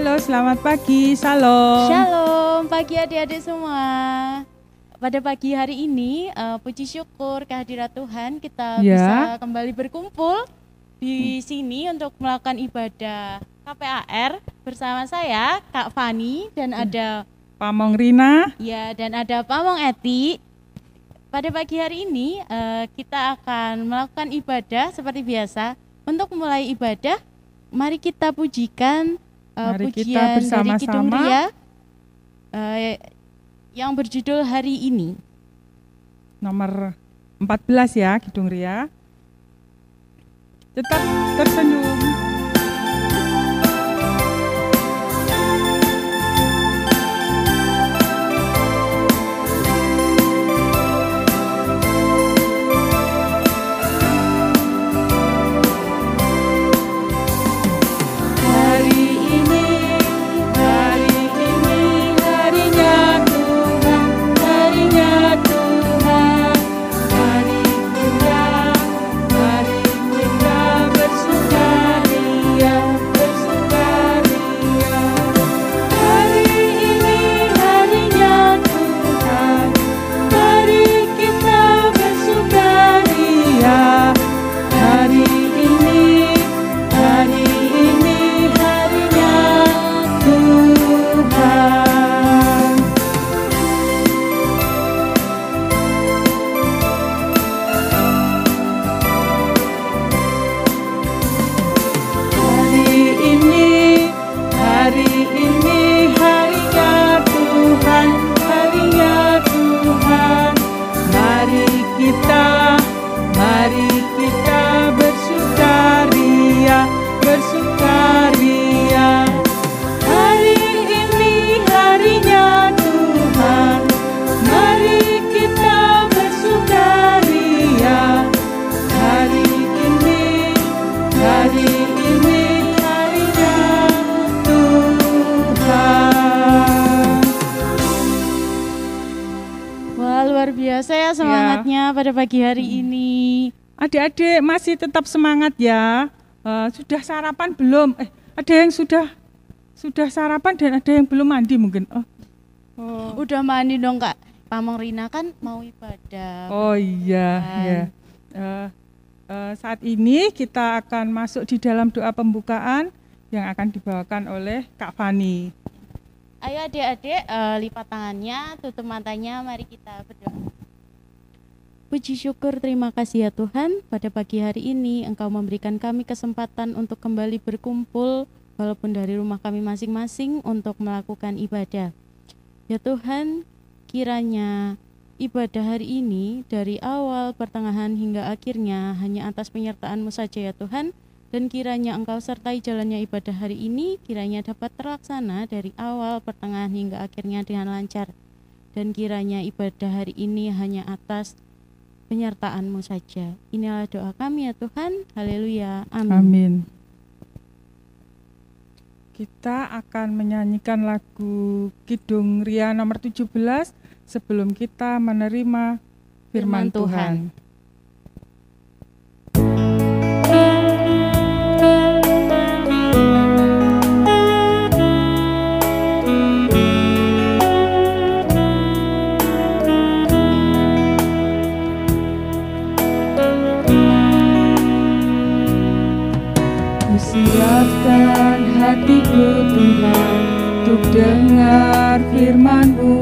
Halo, selamat pagi, Shalom. Shalom, pagi adik-adik semua. Pada pagi hari ini, puji syukur kehadirat Tuhan kita bisa kembali berkumpul di sini untuk melakukan ibadah KPAR bersama saya, Kak Fani, dan ada Pamong Rina. Ya, dan ada Pamong Eti. Pada pagi hari ini, kita akan melakukan ibadah seperti biasa. Untuk mulai ibadah, mari kita pujikan pujian dari Kidung Ria yang berjudul Hari Ini. Nomor 14 ya, Kidung Ria. Tetap tersenyum. Saya semangatnya pada pagi hari ini. Adik-adik masih tetap semangat ya. Sudah sarapan belum? Ada yang sudah sarapan dan ada yang belum mandi mungkin. Udah mandi dong Kak. Pamong Rina kan mau ibadah. Oh iya. Ya. Saat ini kita akan masuk di dalam doa pembukaan yang akan dibawakan oleh Kak Fani. Ayo adik-adik, lipat tangannya, tutup matanya, mari kita berdoa. Puji syukur, terima kasih ya Tuhan, pada pagi hari ini Engkau memberikan kami kesempatan untuk kembali berkumpul walaupun dari rumah kami masing-masing untuk melakukan ibadah. Ya Tuhan, kiranya ibadah hari ini dari awal, pertengahan hingga akhirnya hanya atas penyertaan-Mu saja ya Tuhan, dan kiranya Engkau sertai jalannya ibadah hari ini, kiranya dapat terlaksana dari awal, pertengahan hingga akhirnya dengan lancar, dan kiranya ibadah hari ini hanya atas penyertaan-Mu saja. Inilah doa kami ya Tuhan. Haleluya. Amin. Amin. Kita akan menyanyikan lagu Kidung Ria nomor 17 sebelum kita menerima firman Tuhan. Siapkan hatiku Tuhan untuk dengar firman-Mu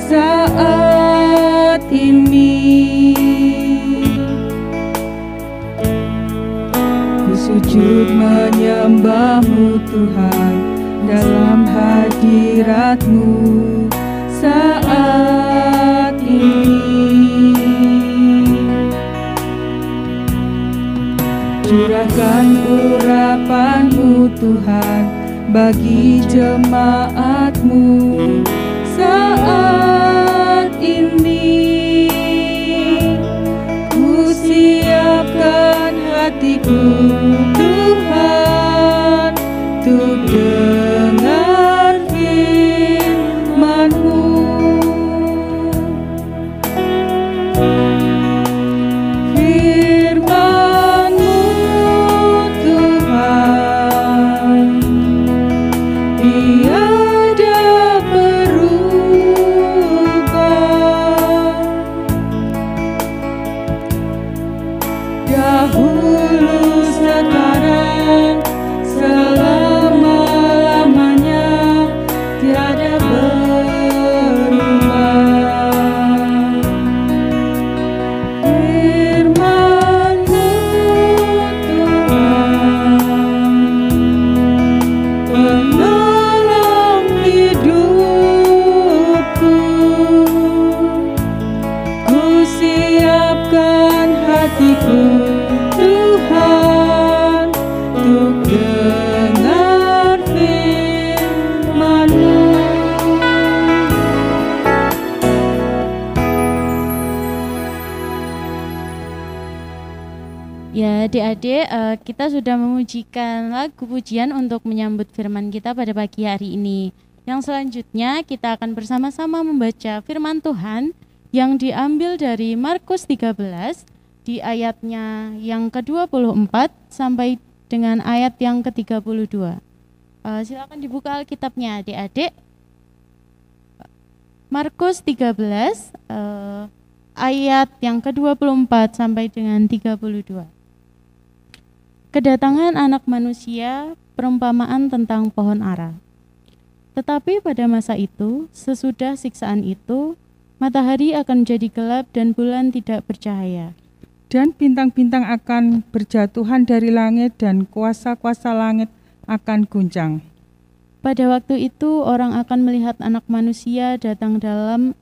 saat ini. Ku sujud menyembah-Mu Tuhan dalam hadirat-Mu saat ini. Curahkan urapan-Mu Tuhan bagi jemaat-Mu saat ini. Ku siapkan hatiku Tuhan untuk dengar firman-Mu. adik-adik, kita sudah memujikan lagu pujian untuk menyambut firman kita pada pagi hari ini. Yang selanjutnya kita akan bersama-sama membaca firman Tuhan yang diambil dari Markus 13 di ayatnya yang ke-24 sampai dengan ayat yang ke-32. Silakan dibuka Alkitabnya adik-adik. Markus 13 ayat yang ke-24 sampai dengan 32. Kedatangan anak manusia, perumpamaan tentang pohon ara. Tetapi pada masa itu, sesudah siksaan itu, matahari akan menjadi gelap dan bulan tidak bercahaya. Dan bintang-bintang akan berjatuhan dari langit dan kuasa-kuasa langit akan guncang. Pada waktu itu orang akan melihat anak manusia datang dalam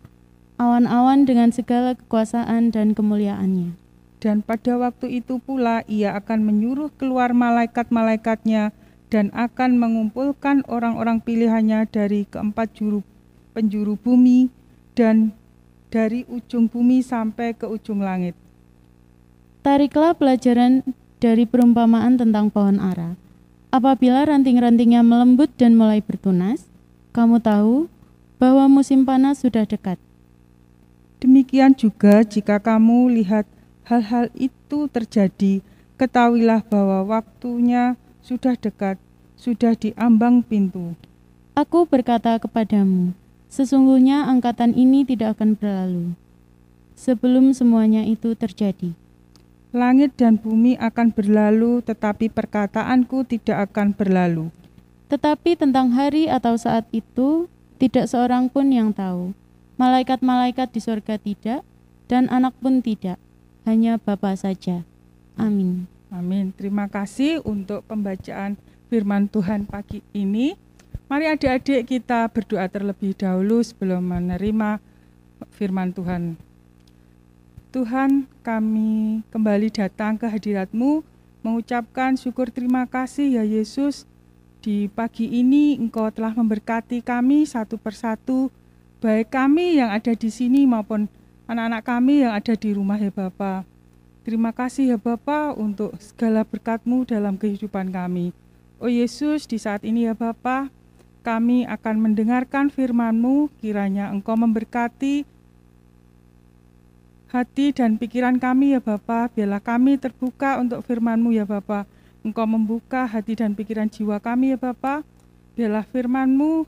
awan-awan dengan segala kekuasaan dan kemuliaannya. Dan pada waktu itu pula ia akan menyuruh keluar malaikat-malaikatnya dan akan mengumpulkan orang-orang pilihannya dari keempat penjuru bumi dan dari ujung bumi sampai ke ujung langit. Tariklah pelajaran dari perumpamaan tentang pohon ara. Apabila ranting-rantingnya melembut dan mulai bertunas, kamu tahu bahwa musim panas sudah dekat. Demikian juga jika kamu lihat hal-hal itu terjadi, ketahuilah bahwa waktunya sudah dekat, sudah di ambang pintu. Aku berkata kepadamu, sesungguhnya angkatan ini tidak akan berlalu sebelum semuanya itu terjadi. Langit dan bumi akan berlalu, tetapi perkataanku tidak akan berlalu. Tetapi tentang hari atau saat itu, tidak seorang pun yang tahu. Malaikat-malaikat di surga tidak, dan anak pun tidak, hanya Bapa saja. Amin. Amin. Terima kasih untuk pembacaan firman Tuhan pagi ini. Mari adik-adik kita berdoa terlebih dahulu sebelum menerima firman Tuhan. Tuhan, kami kembali datang ke hadirat-Mu, mengucapkan syukur terima kasih ya Yesus. Di pagi ini Engkau telah memberkati kami satu persatu, baik kami yang ada di sini maupun anak-anak kami yang ada di rumah ya Bapa. Terima kasih ya Bapa untuk segala berkat-Mu dalam kehidupan kami. Oh Yesus, di saat ini ya Bapa, kami akan mendengarkan firman-Mu, kiranya Engkau memberkati hati dan pikiran kami ya Bapa. Biarlah kami terbuka untuk firman-Mu ya Bapa. Engkau membuka hati dan pikiran jiwa kami ya Bapa. Biarlah firman-Mu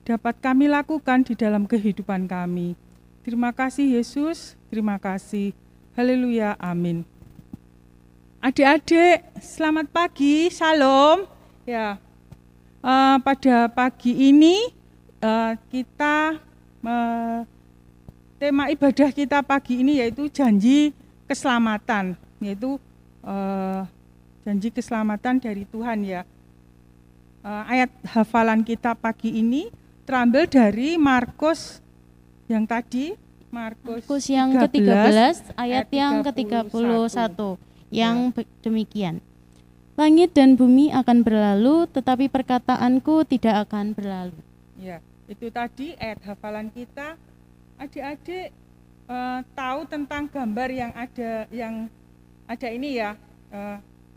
dapat kami lakukan di dalam kehidupan kami. Terima kasih Yesus, terima kasih. Haleluya, amin. Adik-adik, selamat pagi, shalom. Ya, pada pagi ini tema ibadah kita pagi ini yaitu janji keselamatan, yaitu janji keselamatan dari Tuhan ya. Ayat hafalan kita pagi ini terambil dari Markus yang tadi, Markus yang ke-13 ayat yang ke-31 yang demikian. Langit dan bumi akan berlalu, tetapi perkataanku tidak akan berlalu. Ya, itu tadi ayat hafalan kita. Adik-adik tahu tentang gambar yang ada ini ya.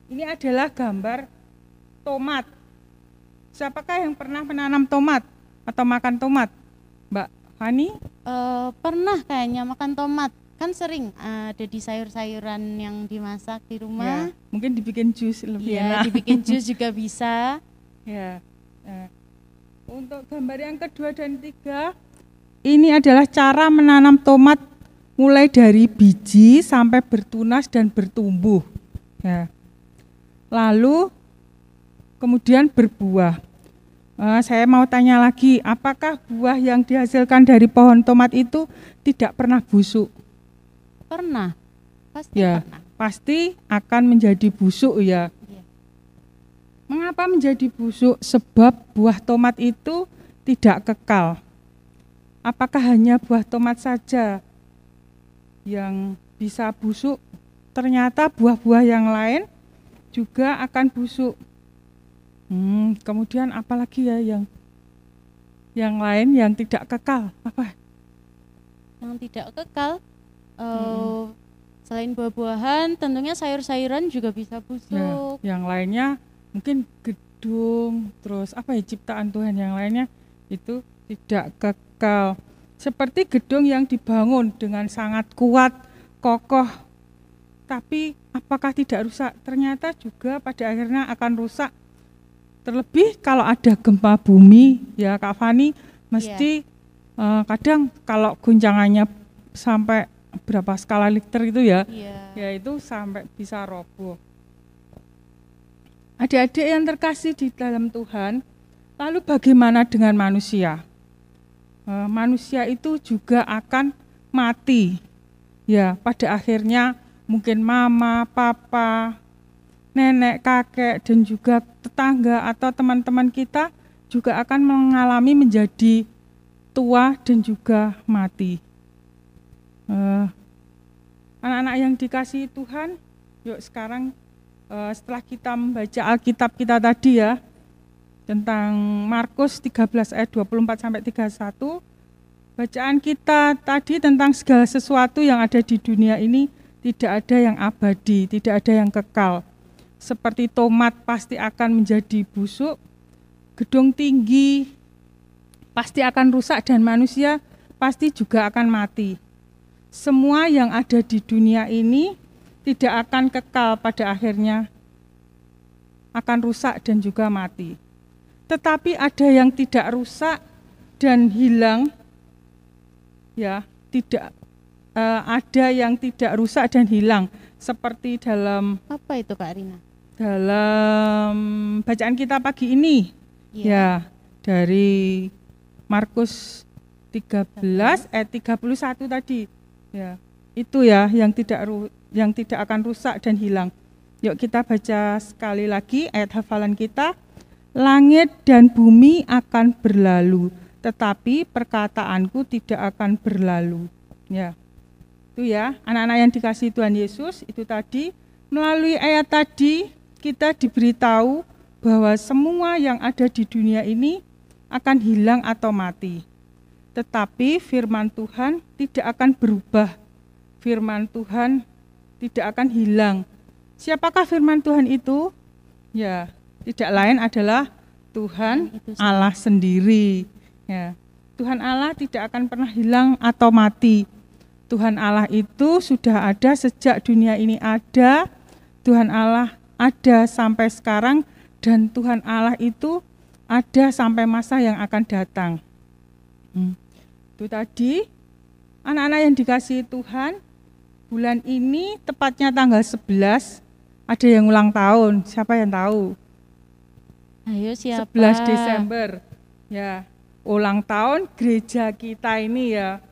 Ini adalah gambar tomat. Siapakah yang pernah menanam tomat atau makan tomat, Mbak Fani? Pernah kayaknya makan tomat. Kan sering ada di sayur-sayuran yang dimasak di rumah. Ya, mungkin dibikin jus lebih enak. Dibikin jus juga bisa. Ya. Untuk gambar yang kedua dan ketiga, ini adalah cara menanam tomat mulai dari biji sampai bertunas dan bertumbuh. Ya. Lalu kemudian berbuah. Saya mau tanya lagi, apakah buah yang dihasilkan dari pohon tomat itu tidak pernah busuk? Pernah, pasti ya, pernah. Pasti akan menjadi busuk ya. Mengapa menjadi busuk? Sebab buah tomat itu tidak kekal. Apakah hanya buah tomat saja yang bisa busuk? Ternyata buah-buah yang lain juga akan busuk. Kemudian apalagi ya yang lain yang tidak kekal? Apa? Yang tidak kekal, Selain buah-buahan, tentunya sayur-sayuran juga bisa Ya, busuk. yang lainnya mungkin gedung, terus apa ya, ciptaan Tuhan yang lainnya itu tidak kekal. Seperti gedung yang dibangun dengan sangat kuat, kokoh, tapi apakah tidak rusak? Ternyata juga pada akhirnya akan rusak. Terlebih kalau ada gempa bumi, ya Kak Fani, mesti kadang kalau guncangannya sampai berapa skala Richter itu ya, Iya. ya itu sampai bisa roboh. Adik-adik yang terkasih di dalam Tuhan, lalu bagaimana dengan manusia? Manusia itu juga akan mati. Ya, pada akhirnya mungkin mama, papa, nenek, kakek, dan juga tetangga atau teman-teman kita juga akan mengalami menjadi tua dan juga mati. Anak-anak yang dikasihi Tuhan, yuk sekarang setelah kita membaca Alkitab kita tadi ya, tentang Markus 13 ayat 24 sampai 31, bacaan kita tadi tentang segala sesuatu yang ada di dunia ini tidak ada yang abadi, tidak ada yang kekal. Seperti tomat pasti akan menjadi busuk, gedung tinggi pasti akan rusak, dan manusia pasti juga akan mati. Semua yang ada di dunia ini tidak akan kekal, pada akhirnya akan rusak dan juga mati. Tetapi ada yang tidak rusak dan hilang, ya, tidak ada yang tidak rusak dan hilang, seperti dalam Apa itu Kak Rina? dalam bacaan kita pagi ini, ya, dari Markus 13 ayat 31 tadi, ya, itu ya yang tidak akan rusak dan hilang. Yuk kita baca sekali lagi ayat hafalan kita. Langit dan bumi akan berlalu, tetapi perkataanku tidak akan berlalu. Ya, itu ya anak-anak yang dikasihi Tuhan Yesus, itu tadi melalui ayat tadi kita diberitahu bahwa semua yang ada di dunia ini akan hilang atau mati. Tetapi firman Tuhan tidak akan berubah. Firman Tuhan tidak akan hilang. Siapakah firman Tuhan itu? Ya, tidak lain adalah Tuhan Allah sendiri. Ya, Tuhan Allah tidak akan pernah hilang atau mati. Tuhan Allah itu sudah ada sejak dunia ini ada. Tuhan Allah ada sampai sekarang, dan Tuhan Allah itu ada sampai masa yang akan datang. Itu tadi anak-anak yang dikasihi Tuhan, bulan ini tepatnya tanggal 11 ada yang ulang tahun. Siapa yang tahu? Ayo siapa? 11 Desember. Ya, ulang tahun gereja kita ini ya.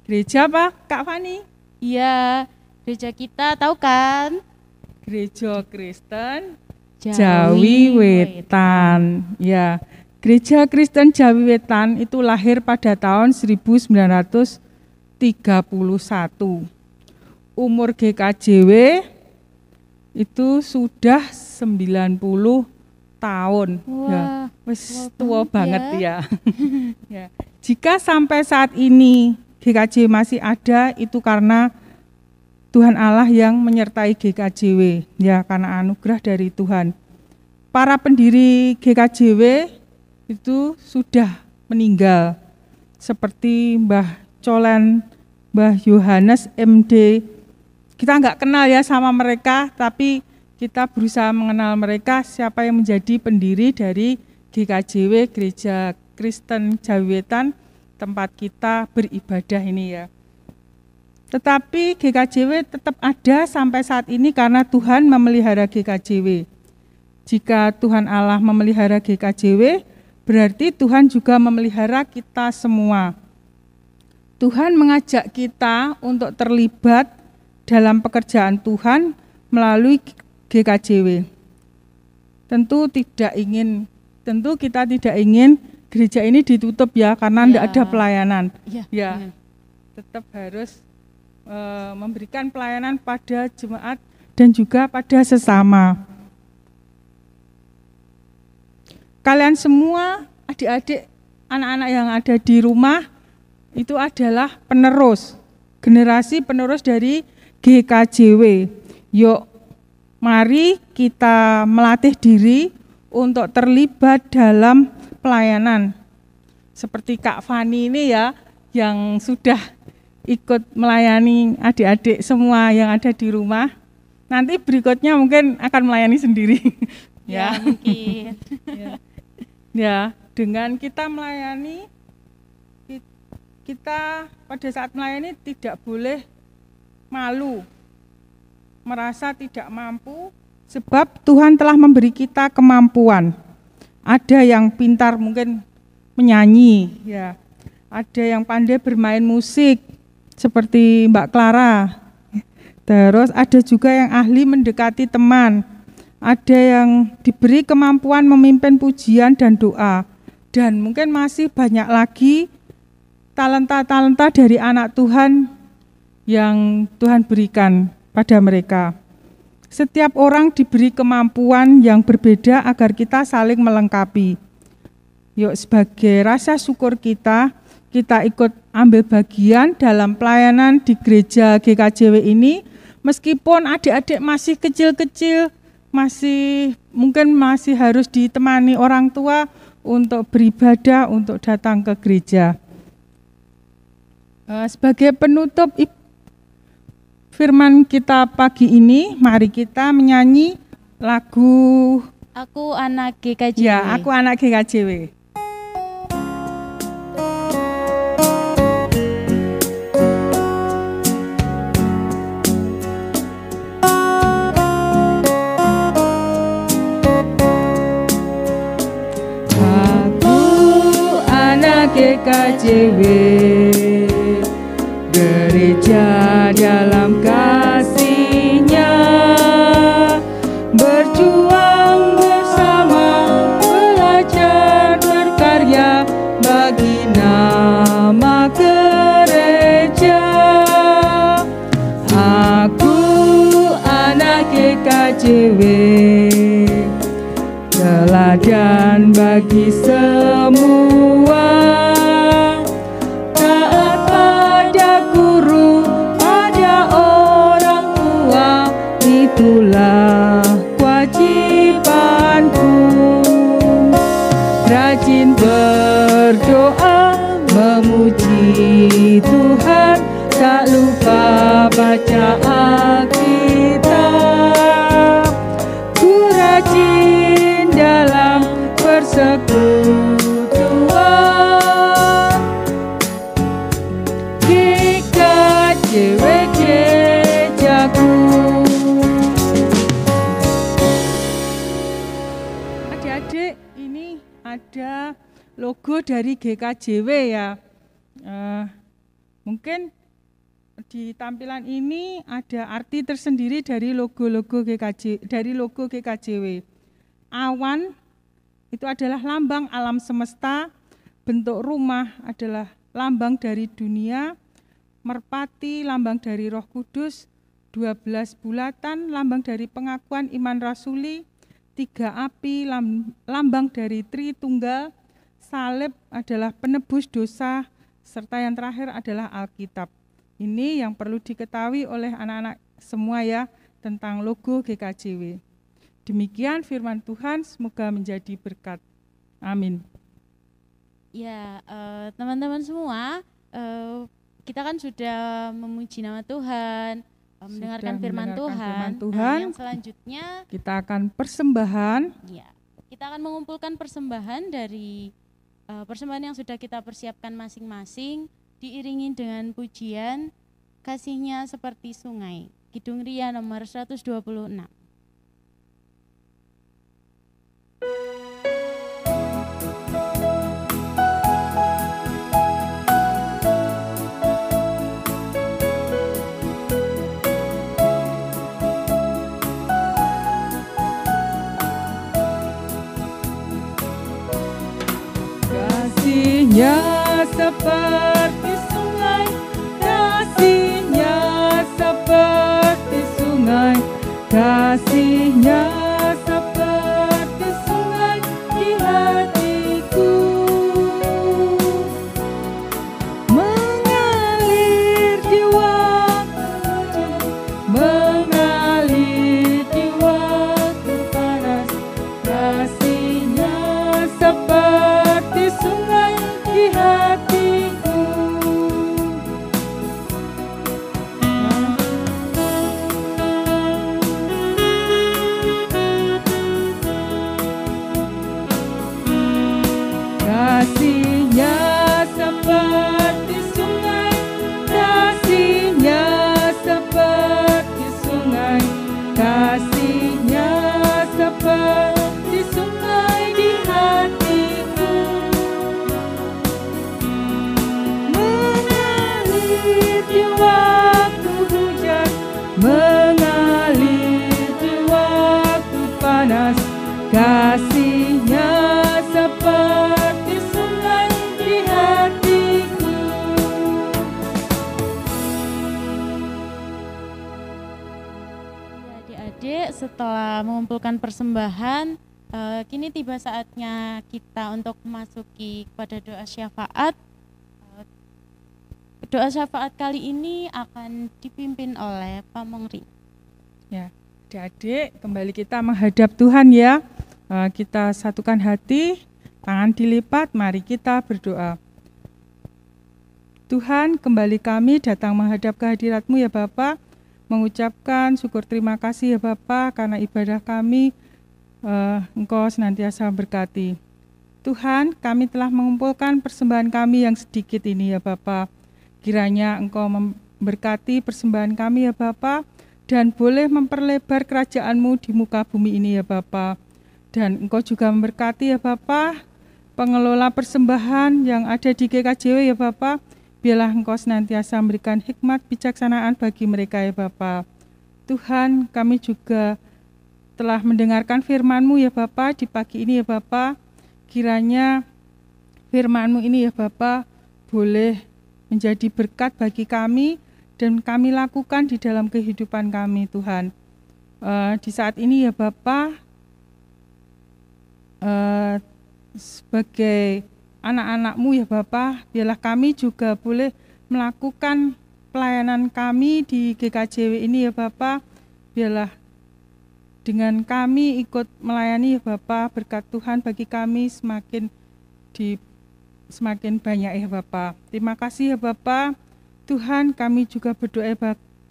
Gereja apa, Kak Fani? Iya, gereja kita tahu kan? Gereja Kristen Jawi Wetan. Ya, Gereja Kristen Jawi Wetan itu lahir pada tahun 1931. Umur GKJW itu sudah 90 tahun. Wah, ya, wis tua banget banget ya. Ya. Jika sampai saat ini GKJW masih ada, itu karena Tuhan Allah yang menyertai GKJW, ya, karena anugerah dari Tuhan. Para pendiri GKJW itu sudah meninggal, seperti Mbah Colen, Mbah Yohanes MD. Kita nggak kenal ya sama mereka, tapi kita berusaha mengenal mereka, siapa yang menjadi pendiri dari GKJW, Gereja Kristen Jawi Wetan, tempat kita beribadah ini ya. Tetapi GKJW tetap ada sampai saat ini karena Tuhan memelihara GKJW. Jika Tuhan Allah memelihara GKJW, berarti Tuhan juga memelihara kita semua. Tuhan mengajak kita untuk terlibat dalam pekerjaan Tuhan melalui GKJW. Tentu kita tidak ingin gereja ini ditutup ya, karena tidak ada pelayanan. Ya, tetap harus memberikan pelayanan pada jemaat dan juga pada sesama. Kalian semua, adik-adik, anak-anak yang ada di rumah, itu adalah penerus, generasi penerus dari GKJW. Yuk, mari kita melatih diri untuk terlibat dalam pelayanan. Seperti Kak Fani ini ya, yang sudah ikut melayani adik-adik semua yang ada di rumah. Nanti berikutnya mungkin akan melayani sendiri. Ya, mungkin. Ya, dengan kita melayani, kita pada saat melayani tidak boleh malu, merasa tidak mampu, sebab Tuhan telah memberi kita kemampuan. Ada yang pintar mungkin menyanyi, ya. Ada yang pandai bermain musik seperti Mbak Clara. Terus ada juga yang ahli mendekati teman. Ada yang diberi kemampuan memimpin pujian dan doa. Dan mungkin masih banyak lagi talenta-talenta dari anak Tuhan yang Tuhan berikan pada mereka. Setiap orang diberi kemampuan yang berbeda agar kita saling melengkapi. Yuk, sebagai rasa syukur kita ikut ambil bagian dalam pelayanan di gereja GKJW ini, meskipun adik-adik masih kecil-kecil, mungkin masih harus ditemani orang tua untuk beribadah, untuk datang ke gereja. Sebagai penutup firman kita pagi ini, mari kita menyanyi lagu Aku Anak GKJW. Ya, Aku Anak GKJW. GKJW, gereja dalam kasih-Nya, berjuang bersama, belajar berkarya bagi nama gereja. Aku anak GKJW, teladan bagi semua, taat pada guru, pada orang tua, itulah kewajibanku. Rajin berdoa, memuji Tuhan, tak lupa baca Alkitab. Ku rajin dalam persekutuan, GKJW gerejaku. Adik-adik, ini ada logo dari GKJW ya. Mungkin di tampilan ini ada arti tersendiri dari logo GKJW. Awan itu adalah lambang alam semesta, bentuk rumah adalah lambang dari dunia, merpati lambang dari Roh Kudus, 12 bulatan lambang dari pengakuan iman rasuli, 3 api lambang dari Tritunggal, salib adalah penebus dosa, serta yang terakhir adalah Alkitab. Ini yang perlu diketahui oleh anak-anak semua ya tentang logo GKJW. Demikian firman Tuhan, semoga menjadi berkat. Amin. Ya, teman-teman semua, kita kan sudah memuji nama Tuhan, mendengarkan firman Tuhan. Yang selanjutnya kita akan persembahan. Ya, kita akan mengumpulkan persembahan dari persembahan yang sudah kita persiapkan masing-masing, diiringi dengan pujian Kasih-Nya Seperti Sungai, Kidung Ria nomor 126. Kasih-Nya seperti sungai, kasih-Nya seperti sungai, kasih-Nya seperti sungai di hatiku, mengalir di waktu Kasih-Nya seperti sungai, kasih-Nya seperti sungai, kasih-Nya seperti sungai di hatiku. Mengalir di waktu hujan, mengalir di waktu panas, kasih-Nya seperti sungai di hatiku. Adik-adik, setelah mengumpulkan persembahan, kini tiba saatnya kita untuk memasuki kepada doa syafaat. Doa syafaat kali ini akan dipimpin oleh Pak Mongri. Ya, adik-adik, kembali kita menghadap Tuhan ya. Kita satukan hati, tangan dilipat, mari kita berdoa. Tuhan, kembali kami datang menghadap kehadirat-Mu ya Bapa, mengucapkan syukur terima kasih ya Bapa karena ibadah kami Engkau senantiasa berkati. Tuhan, kami telah mengumpulkan persembahan kami yang sedikit ini ya Bapa. Kiranya Engkau memberkati persembahan kami ya Bapa, dan boleh memperlebar kerajaan-Mu di muka bumi ini ya Bapa. Dan Engkau juga memberkati ya Bapa pengelola persembahan yang ada di GKJW ya Bapa. Biarlah Engkau senantiasa memberikan hikmat bijaksanaan bagi mereka ya Bapa. Tuhan, kami juga telah mendengarkan firman-Mu ya Bapa di pagi ini ya Bapa. Kiranya firman-Mu ini ya Bapa boleh menjadi berkat bagi kami dan kami lakukan di dalam kehidupan kami Tuhan. Di saat ini ya Bapa, sebagai anak-anak-Mu ya Bapa, biarlah kami juga boleh melakukan pelayanan kami di GKJW ini ya Bapa. Biarlah dengan kami ikut melayani ya Bapa, berkat Tuhan bagi kami semakin banyak ya Bapa. Terima kasih ya Bapa. Tuhan, kami juga berdoa ya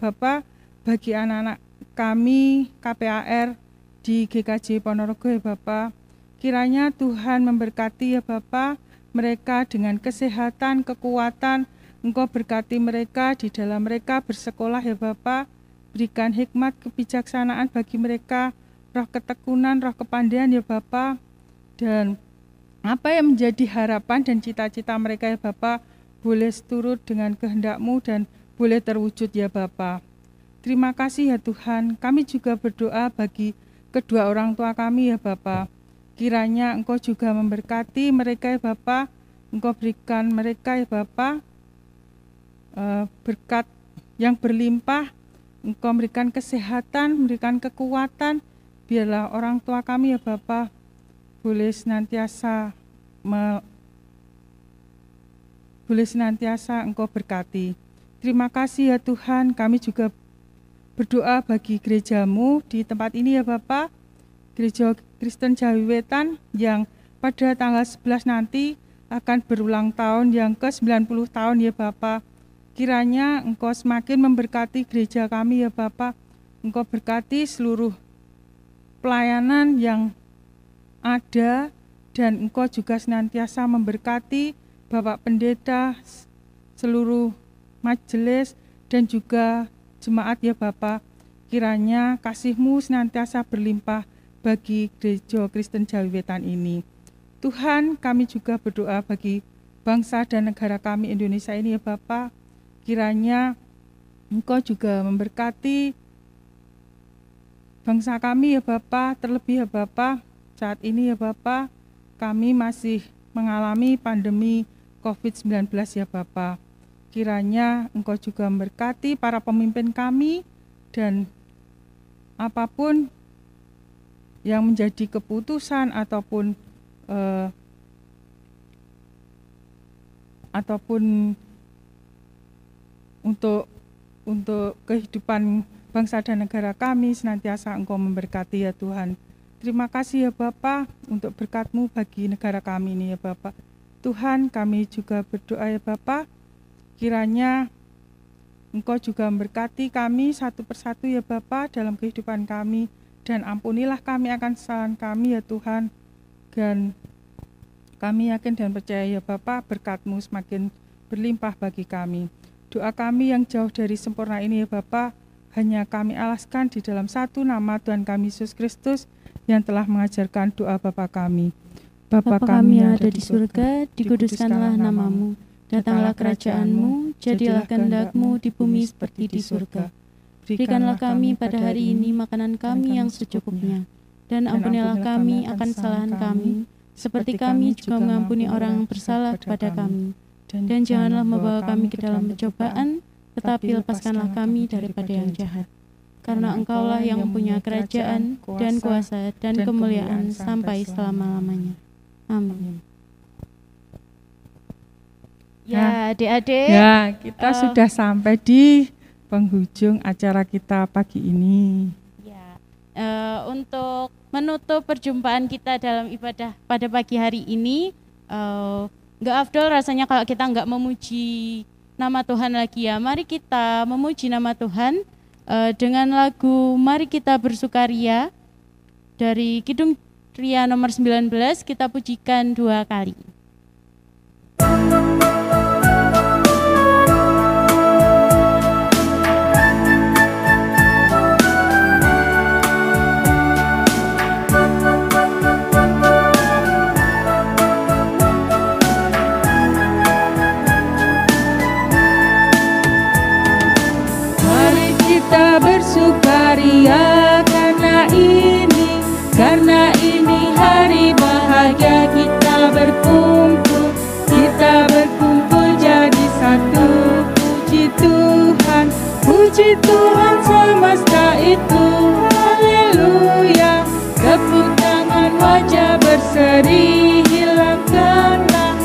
Bapa bagi anak-anak kami KPAR di GKJ Ponorogo ya Bapa. Kiranya Tuhan memberkati ya Bapa mereka dengan kesehatan, kekuatan. Engkau berkati mereka di dalam mereka bersekolah ya Bapa. Berikan hikmat kebijaksanaan bagi mereka, roh ketekunan, roh kepandaian ya Bapa. Dan apa yang menjadi harapan dan cita-cita mereka ya Bapa boleh seturut dengan kehendak-Mu dan boleh terwujud ya Bapa. Terima kasih ya Tuhan. Kami juga berdoa bagi kedua orang tua kami ya Bapa. Kiranya Engkau juga memberkati mereka ya Bapa. Engkau berikan mereka ya Bapa berkat yang berlimpah. Engkau memberikan kesehatan, memberikan kekuatan. Biarlah orang tua kami ya Bapa boleh senantiasa Engkau berkati. Terima kasih ya Tuhan. Kami juga berdoa bagi gereja-Mu di tempat ini ya Bapa. Gereja Kristen Jawi Wetan yang pada tanggal 11 nanti akan berulang tahun yang ke-90 tahun ya Bapa. Kiranya Engkau semakin memberkati gereja kami ya Bapa. Engkau berkati seluruh pelayanan yang ada dan Engkau juga senantiasa memberkati Bapak Pendeta, seluruh majelis dan juga jemaat ya Bapa. Kiranya kasih-Mu senantiasa berlimpah bagi gereja Kristen Jawi Wetan ini. Tuhan, kami juga berdoa bagi bangsa dan negara kami Indonesia ini ya Bapa. Kiranya Engkau juga memberkati bangsa kami ya Bapa, terlebih ya Bapa saat ini ya Bapa kami masih mengalami pandemi COVID-19 ya Bapa. Kiranya Engkau juga memberkati para pemimpin kami dan apapun yang menjadi keputusan ataupun untuk kehidupan bangsa dan negara kami senantiasa Engkau memberkati ya Tuhan. Terima kasih ya Bapa untuk berkat-Mu bagi negara kami ini ya Bapa. Tuhan, kami juga berdoa ya Bapa, kiranya Engkau juga memberkati kami satu persatu ya Bapa dalam kehidupan kami, dan ampunilah kami akan kesalahan kami ya Tuhan. Dan Kami yakin dan percaya ya Bapa, berkat-Mu semakin berlimpah bagi kami. Doa kami yang jauh dari sempurna ini ya Bapa, hanya kami alaskan di dalam satu nama Tuhan kami Yesus Kristus yang telah mengajarkan doa Bapa kami. Bapa kami yang ada di surga, dikuduskanlah nama-Mu. Datanglah kerajaan-Mu, jadilah kehendak-Mu di bumi seperti di surga. Berikanlah kami pada hari ini makanan kami yang secukupnya, dan ampunilah kami akan kesalahan kami, seperti kami juga mengampuni orang yang bersalah kepada kami. Dan janganlah membawa kami ke dalam pencobaan, tetapi lepaskanlah kami daripada yang jahat. Karena Engkaulah yang mempunyai kerajaan, dan kuasa, dan kemuliaan sampai selama-lamanya. Amin. Ya, adik-adik. Ya, kita sudah sampai di penghujung acara kita pagi ini. Ya, untuk menutup perjumpaan kita dalam ibadah pada pagi hari ini, nggak afdol rasanya kalau kita nggak memuji nama Tuhan lagi ya. Mari kita memuji nama Tuhan dengan lagu Mari Kita Bersukaria dari Kidung Ria nomor 19, kita pujikan 2 kali. Kita bersukaria karena ini hari bahagia, kita berkumpul jadi satu. Puji Tuhan semesta itu, haleluya. Tepuk tangan, wajah berseri, hilangkanlah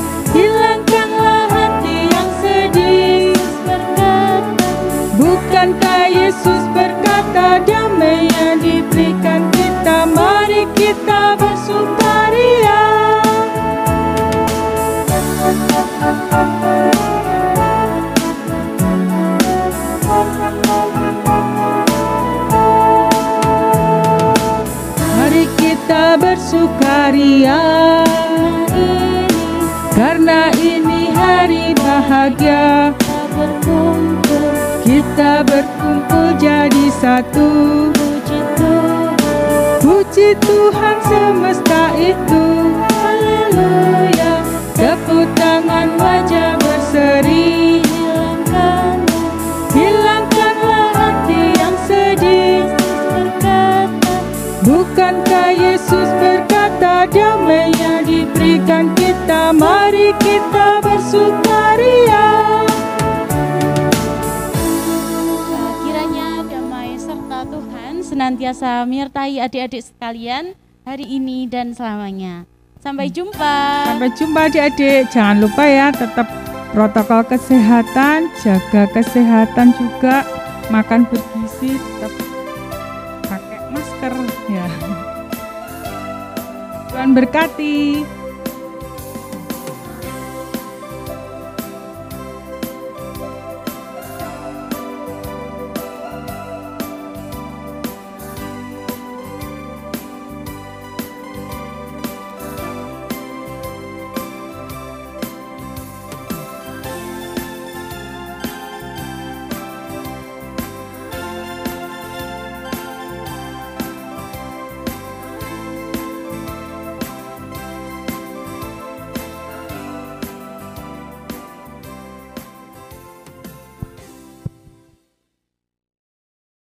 hati yang sedih. Bukankah Yesus berkata damai yang diberikan kita, mari kita bersukaria. Mari kita bersukaria, karena ini hari bahagia. Kita berkumpul jadi satu. Puji Tuhan semesta itu, haleluya. Tepuk tangan, wajah berseri, hilangkanlah hati yang sedih. Bukankah Yesus berkata damai yang diberikan kita, mari kita bersukaria. Senantiasa menyertai adik-adik sekalian hari ini dan selamanya. Sampai jumpa. Sampai jumpa adik-adik. Jangan lupa ya, tetap protokol kesehatan, jaga kesehatan juga, makan bergizi, tetap pakai masker ya. Tuhan berkati.